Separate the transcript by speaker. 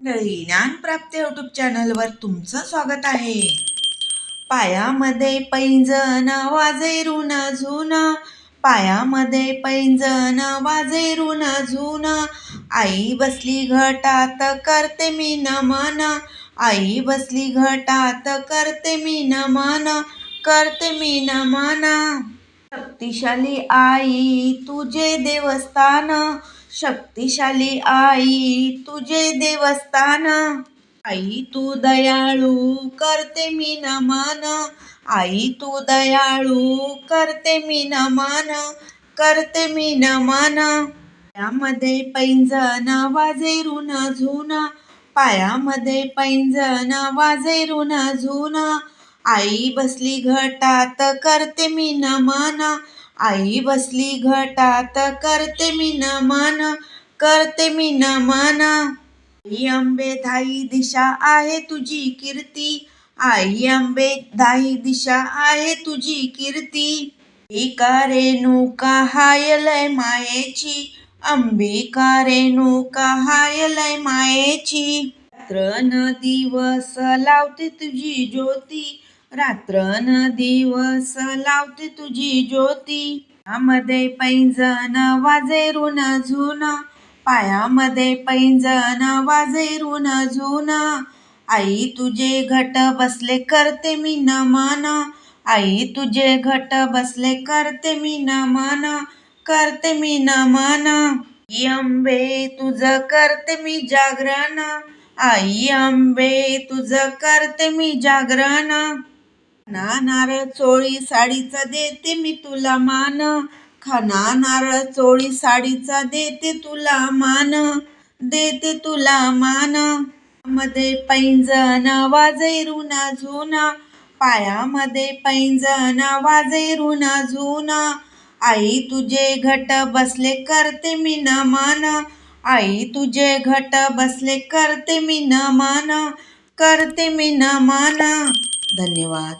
Speaker 1: ज्ञानप्राप्ती YouTube चॅनलवर तुमचं स्वागत आहे. पायामध्ये पैंजण वाजे ऋण झुन, पायामध्ये पैंजण वाजे ऋण झुन, आई बसली घटात करते मी नमन, आई बसली घटात करते मी नमन, करते मी नमन. शक्तिशाली आई तुझे देवस्थान, शक्तिशाली आई तुझे देवस्थान, आई तू दयाळू करते मी नमन, आई तू दयाळू करते मी नमन, करते मी नमन. पायामध्ये पैंजण वाजे ऋण झुन, पायामध्ये पैंजण वाजे ऋण झुन, आई बसली घटात करते मी नमन, आई बसली घटात करते मी नमन, करते मी नमन. आई अंबे धाई दिशा आहे तुझी कीर्ती, आई अंबे धाई दिशा आहे तुझी कीर्ती, अंबिका रेणुका हाय लय मायेची, अंबिका रेणुका हाय लय मायेची. रात्र दिवस लावते तुझी ज्योती, रात्र दिवस लावते तुझी ज्योती, पायामध्ये पैंजण वाजे ऋण झुन, पायामध्ये पैंजण वाजे ऋण झुन, आई तुझे घट बसले करते मी नमन, आई तुझे घट बसले करते मी नमन, करते मी नमन. आई अंबे तुझं करते मी जागरण, आई अंबे तुझं करते मी जागरण, खाना नारळ चोळी साडीचा देते मी तुला मान, खाना नारळ चोळी साडीचा देते तुला मान, देते तुला मान. पायामध्ये पैंजण वाजे ऋण झुन, पायामध्ये पैंजण वाजे ऋण झुन, आई तुझे घट बसले करते मी नमन, आई तुझे घट बसले करते मी नमन, करते मी नमन. धन्यवाद.